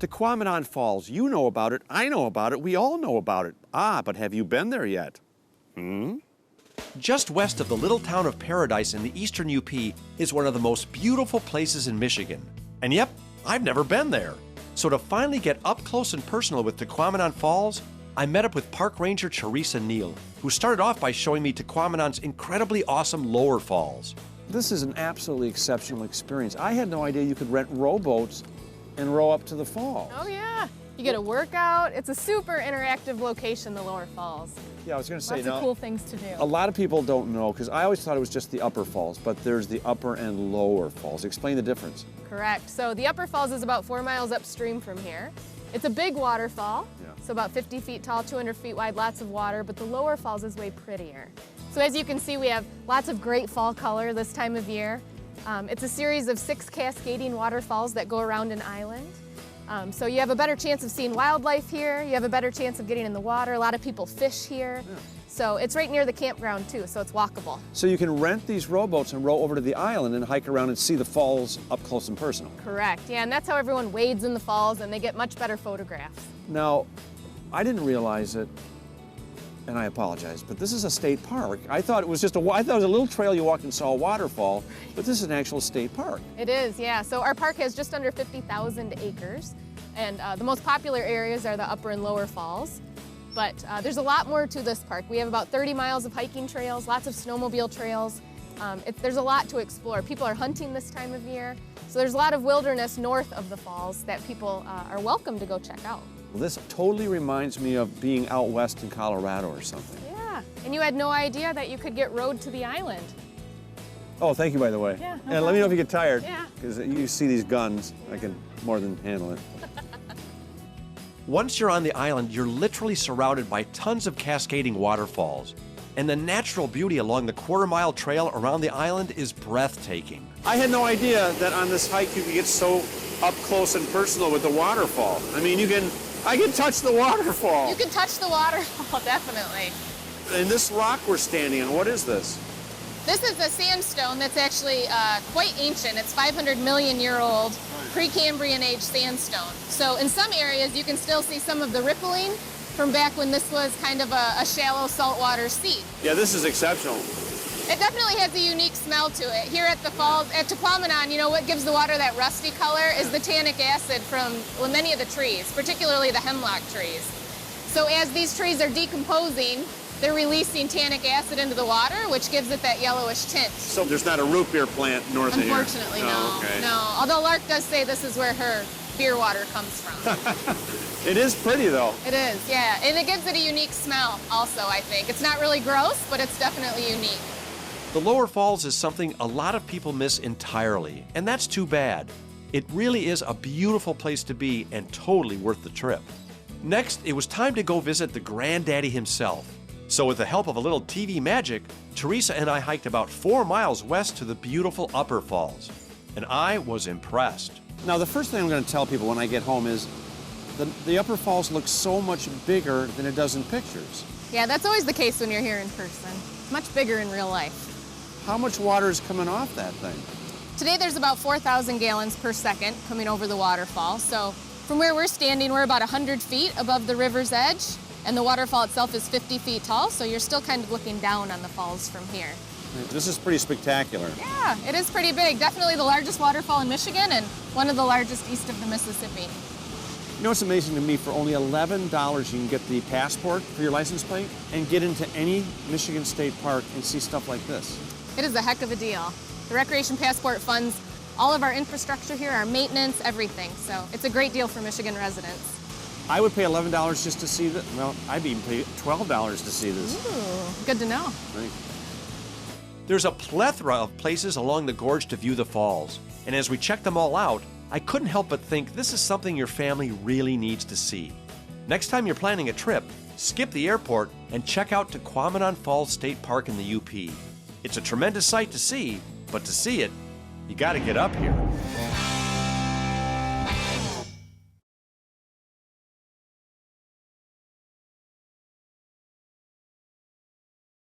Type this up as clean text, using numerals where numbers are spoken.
Tahquamenon Falls, you know about it, I know about it, we all know about it. Ah, but have you been there yet? Just west of the little town of Paradise in the eastern UP is one of the most beautiful places in Michigan. And yep, I've never been there. So to finally get up close and personal with Tahquamenon Falls, I met up with Park Ranger Teresa Neal, who started off by showing me Tahquamenon's incredibly awesome lower falls. This is an absolutely exceptional experience. I had no idea you could rent rowboats and row up to the falls. Oh yeah, you get a workout. It's a super interactive location, the lower falls. Yeah, I was going to say, Lots of cool things to do. A lot of people don't know, because I always thought it was just the upper falls, but there's the upper and lower falls. Explain the difference. Correct. So the upper falls is about 4 miles upstream from here. It's a big waterfall, so about 50 feet tall, 200 feet wide, lots of water, but the lower falls is way prettier. So as you can see, we have lots of great fall color this time of year. It's a series of 6 cascading waterfalls that go around an island. So you have a better chance of seeing wildlife here, you have a better chance of getting in the water. A lot of people fish here. Yeah. So it's right near the campground too, so it's walkable. So you can rent these rowboats and row over to the island and hike around and see the falls up close and personal. Correct, yeah, and that's how everyone wades in the falls and they get much better photographs. Now, I didn't realize it, and I apologize, but this is a state park. I thought it was just a little trail you walked and saw a waterfall, but this is an actual state park. It is, yeah. So our park has just under 50,000 acres, and the most popular areas are the upper and lower falls. But there's a lot more to this park. We have about 30 miles of hiking trails, lots of snowmobile trails. There's a lot to explore. People are hunting this time of year, so there's a lot of wilderness north of the falls that people are welcome to go check out. Well, this totally reminds me of being out west in Colorado or something. Yeah, and you had no idea that you could get rowed to the island. Oh, thank you, by the way. Yeah, and let me know if you get tired. Yeah. Because you see these guns, I can more than handle it. Once you're on the island, you're literally surrounded by tons of cascading waterfalls. And the natural beauty along the quarter-mile trail around the island is breathtaking. I had no idea that on this hike you could get so up close and personal with the waterfall. I mean, I can touch the waterfall. You can touch the waterfall, definitely. And this rock we're standing on, what is this? This is a sandstone that's actually quite ancient. It's 500 million year old Precambrian age sandstone. So in some areas you can still see some of the rippling from back when this was kind of a shallow saltwater sea. Yeah, this is exceptional. It definitely has a unique smell to it. Here at the falls, at Tahquamenon, you know, what gives the water that rusty color is the tannic acid from many of the trees, particularly the hemlock trees. So as these trees are decomposing, they're releasing tannic acid into the water, which gives it that yellowish tint. So there's not a root beer plant north of here? Unfortunately, no. Okay. No. Although Lark does say this is where her beer water comes from. It is pretty, though. It is, yeah. And it gives it a unique smell also, I think. It's not really gross, but it's definitely unique. The lower falls is something a lot of people miss entirely, and that's too bad. It really is a beautiful place to be and totally worth the trip. Next, it was time to go visit the granddaddy himself. So with the help of a little TV magic, Teresa and I hiked about 4 miles west to the beautiful upper falls. And I was impressed. Now, the first thing I'm going to tell people when I get home is the upper falls look so much bigger than it does in pictures. Yeah, that's always the case when you're here in person. It's much bigger in real life. How much water is coming off that thing? Today there's about 4,000 gallons per second coming over the waterfall. So from where we're standing, we're about 100 feet above the river's edge, and the waterfall itself is 50 feet tall, so you're still kind of looking down on the falls from here. This is pretty spectacular. Yeah, it is pretty big. Definitely the largest waterfall in Michigan and one of the largest east of the Mississippi. You know what's amazing to me? For only $11, you can get the passport for your license plate and get into any Michigan State Park and see stuff like this. It is a heck of a deal. The Recreation Passport funds all of our infrastructure here, our maintenance, everything. So it's a great deal for Michigan residents. I would pay $11 just to see this. Well, I'd even pay $12 to see this. Ooh, good to know. Right. There's a plethora of places along the gorge to view the falls. And as we checked them all out, I couldn't help but think this is something your family really needs to see. Next time you're planning a trip, skip the airport and check out Tahquamenon Falls State Park in the UP. It's a tremendous sight to see, but to see it, you gotta get up here.